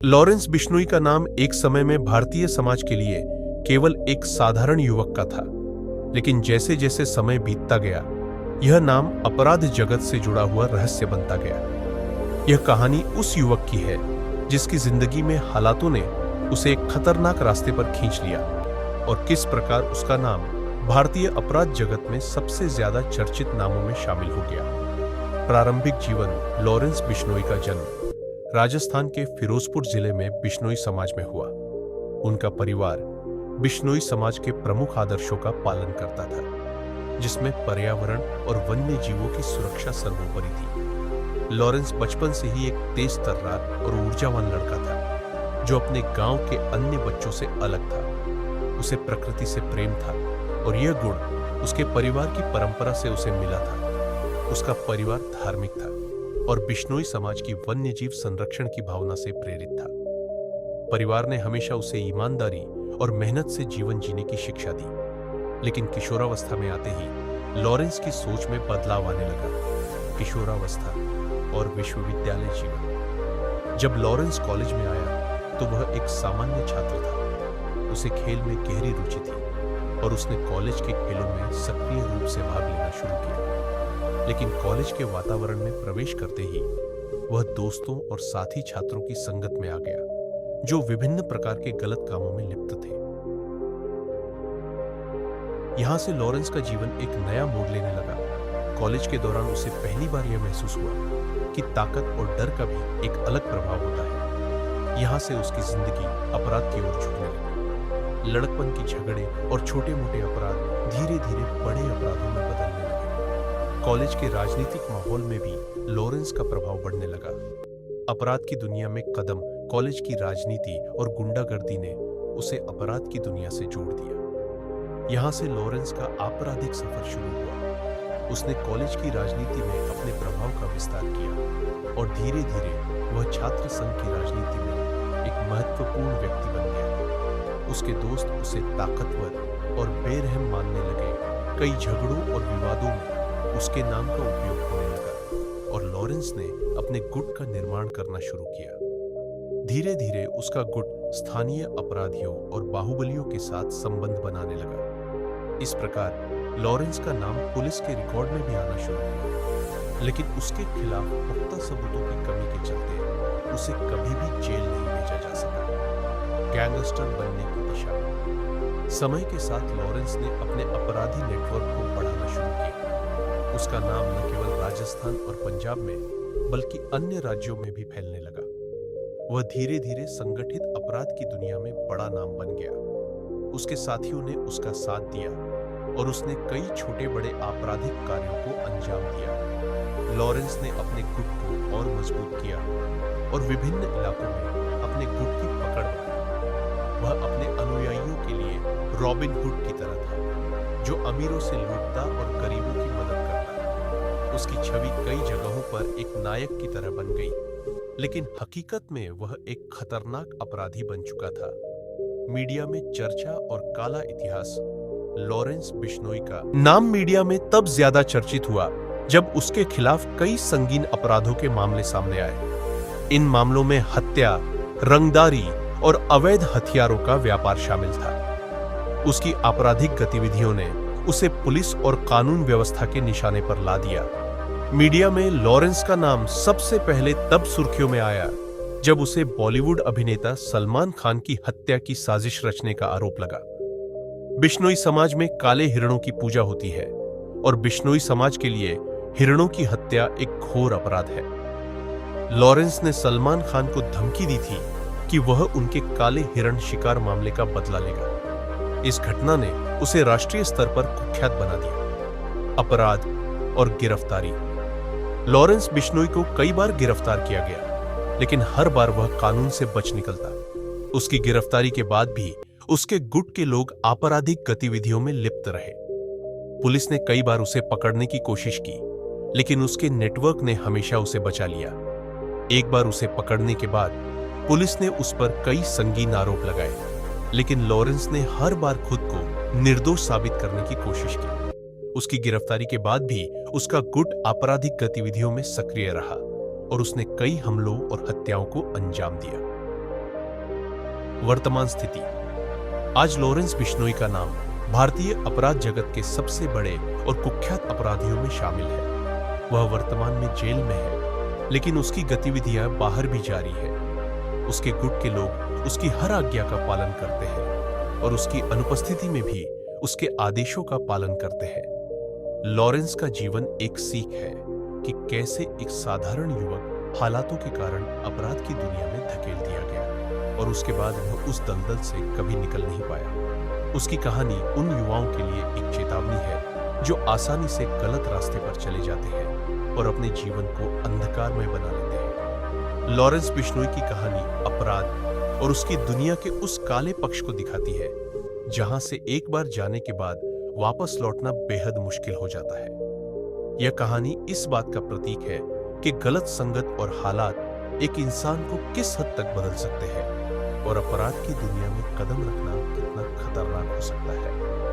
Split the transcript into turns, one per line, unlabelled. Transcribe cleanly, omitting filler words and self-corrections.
Lawrence Bishnoi का नाम एक समय में भारतीय समाज के लिए केवल एक साधारण युवक का था, लेकिन जैसे जैसे समय बीतता गया, यह नाम अपराध जगत से जुड़ा हुआ रहस्य बनता गया। यह कहानी उस युवक की है जिसकी जिंदगी में हालातों ने उसे एक खतरनाक रास्ते पर खींच लिया और किस प्रकार उसका नाम भारतीय अपराध जगत में सबसे ज्यादा चर्चित नामों में शामिल हो गया। प्रारंभिक जीवन। लॉरेंस बिश्नोई का जन्म राजस्थान के फिरोजपुर जिले में बिश्नोई समाज में हुआ। उनका परिवार बिश्नोई समाज के प्रमुख आदर्शों का पालन करता था, जिसमें पर्यावरण और वन्य जीवों की सुरक्षा सर्वोपरि थी। लॉरेंस बचपन से ही एक तेज तर्रार और ऊर्जावान लड़का था, जो अपने गांव के अन्य बच्चों से अलग था। उसे प्रकृति से प्रेम था और यह गुण उसके परिवार की परंपरा से उसे मिला था। उसका परिवार धार्मिक था और बिश्नोई समाज की वन्य जीव संरक्षण की भावना से प्रेरित था। परिवार ने हमेशा उसे ईमानदारी और मेहनत से जीवन जीने की शिक्षा दी, लेकिन किशोरावस्था में आते ही लॉरेंस की सोच में बदलाव आने लगा। किशोरावस्था और विश्वविद्यालय जीवन। जब लॉरेंस कॉलेज में आया तो वह एक सामान्य छात्र था। उसे खेल में गहरी रुचि थी और उसने कॉलेज के खेलों में सक्रिय रूप से भाग लेना शुरू किया। लेकिन कॉलेज के वातावरण में प्रवेश करते ही वह दोस्तों और साथी छात्रों की संगत में आ गया, जो विभिन्न प्रकार के गलत कामों में लिप्त थे। यहां से लॉरेंस का जीवन एक नया मोड़ लेने लगा। कॉलेज के दौरान उसे पहली बार यह महसूस हुआ कि ताकत और डर का भी एक अलग प्रभाव होता है। यहां से उसकी जिंदगी अपराध की ओर झुकने लगी। लड़कपन की झगड़े और छोटे मोटे अपराध धीरे धीरे बड़े अपराधों में बदलने लगे। कॉलेज के राजनीतिक माहौल में भी लॉरेंस का प्रभाव बढ़ने लगा। अपराध की दुनिया में कदम कॉलेज की राजनीति और गुंडागर्दी ने उसे अपराध की दुनिया से जोड़ दिया। यहां से लॉरेंस का आपराधिक सफर शुरू हुआ। उसने कॉलेज की राजनीति में अपने प्रभाव का विस्तार किया और धीरे धीरे वह छात्र संघ की राजनीति में एक महत्वपूर्ण व्यक्ति बन गया। उसके दोस्त उसे ताकतवर और बेरहम मानने लगे। कई झगड़ों और विवादों में उसके नाम का उपयोग होने लगा और लॉरेंस ने अपने गुट का निर्माण करना शुरू किया। धीरे धीरे उसका गुट स्थानीय अपराधियों और बाहुबलियों के साथ संबंध बनाने लगा। इस प्रकार लॉरेंस का नाम पुलिस के रिकॉर्ड में भी आना शुरू हुआ, लेकिन उसके खिलाफ पुख्ता सबूतों की कमी के चलते उसे कभी भी जेल नहीं भेजा जा सका। गैंगस्टर बनने की दिशा में समय के साथ लॉरेंस ने अपने अपराधी नेटवर्क को बढ़ाना शुरू किया। उसका नाम न केवल राजस्थान और पंजाब में बल्कि अन्य राज्यों में भी फैलने लगा। वह धीरे धीरे संगठित अपराध की दुनिया में बड़ा नाम बन गया। उसके साथियों ने उसका साथ दिया और उसने कई छोटे बड़े आपराधिक कार्यों को अंजाम दिया। लॉरेंस ने अपने गुट को और मजबूत किया और विभिन्न इलाकों में अपने गुट की पकड़ बढ़ाई। वह अपने अनुयायियों के लिए रॉबिन हुड की तरह था, जो अमीरों से लूटता और गरीबों की मदद करता। उसकी छवि कई जगहों पर एक नायक की तरह बन गई, लेकिन हकीकत में वह एक खतरनाक अपराधी बन चुका था। मीडिया में चर्चा और काला इतिहास। लॉरेंस बिश्नोई का नाम मीडिया में तब ज्यादा चर्चित हुआ जब उसके खिलाफ कई संगीन अपराधों के मामले सामने आए। इन मामलों में हत्या, रंगदारी और अवैध हथियारों का व्यापार शामिल था। उसकी आपराधिक गतिविधियों ने उसे पुलिस और कानून व्यवस्था के निशाने पर ला दिया। मीडिया में लॉरेंस का नाम सबसे पहले तब सुर्खियों में आया जब उसे बॉलीवुड अभिनेता सलमान खान की हत्या की साजिश रचने का आरोप लगा। बिश्नोई समाज में काले हिरणों की पूजा होती है और बिश्नोई समाज के लिए हिरणों की हत्या एक घोर अपराध है। लॉरेंस ने सलमान खान को धमकी दी थी कि वह उनके काले हिरण शिकार मामले का बदला लेगा। इस घटना ने उसे राष्ट्रीय स्तर पर कुख्यात बना दिया। अपराध और गिरफ्तारी। लॉरेंस बिश्नोई को कई बार गिरफ्तार किया गया, लेकिन हर बार वह कानून से बच निकलता। उसकी गिरफ्तारी के बाद भी उसके गुट के लोग आपराधिक गतिविधियों में लिप्त रहे। पुलिस ने कई बार उसे पकड़ने की कोशिश की, लेकिन उसके नेटवर्क ने हमेशा उसे बचा लिया। एक बार उसे पकड़ने के बाद पुलिस ने उस पर कई संगीन आरोप लगाए, लेकिन लॉरेंस ने हर बार खुद को निर्दोष साबित करने की कोशिश की। उसकी गिरफ्तारी के बाद भी उसका गुट आपराधिक गतिविधियों में सक्रिय रहा और उसने कई हमलों और हत्याओं को अंजाम दिया। वर्तमान स्थिति। आज लॉरेंस बिश्नोई का नाम भारतीय अपराध जगत के सबसे बड़े और कुख्यात अपराधियों में शामिल है। वह वर्तमान में जेल में है, लेकिन उसकी गतिविधियां बाहर भी जारी है। उसके गुट के लोग उसकी हर आज्ञा का पालन करते हैं और उसकी अनुपस्थिति में भी उसके आदेशों का पालन करते हैं। लॉरेंस का जीवन एक सीख है कि कैसे एक साधारण युवक हालातों के कारण अपराध की दुनिया में धकेल दिया गया और उसके बाद वह उस दलदल से कभी निकल नहीं पाया। उसकी कहानी उन युवाओं के लिए एक चेतावनी है जो आसानी से गलत रास्ते पर चले जाते हैं और अपने जीवन को अंधकारमय बना लेते हैं। लॉरेंस बिश्नोई की कहानी अपराध और उसकी दुनिया के उस काले पक्ष को दिखाती है जहां से एक बार जाने के बाद वापस लौटना बेहद मुश्किल हो जाता है। यह कहानी इस बात का प्रतीक है कि गलत संगत और हालात एक इंसान को किस हद तक बदल सकते हैं और अपराध की दुनिया में कदम रखना कितना खतरनाक हो सकता है।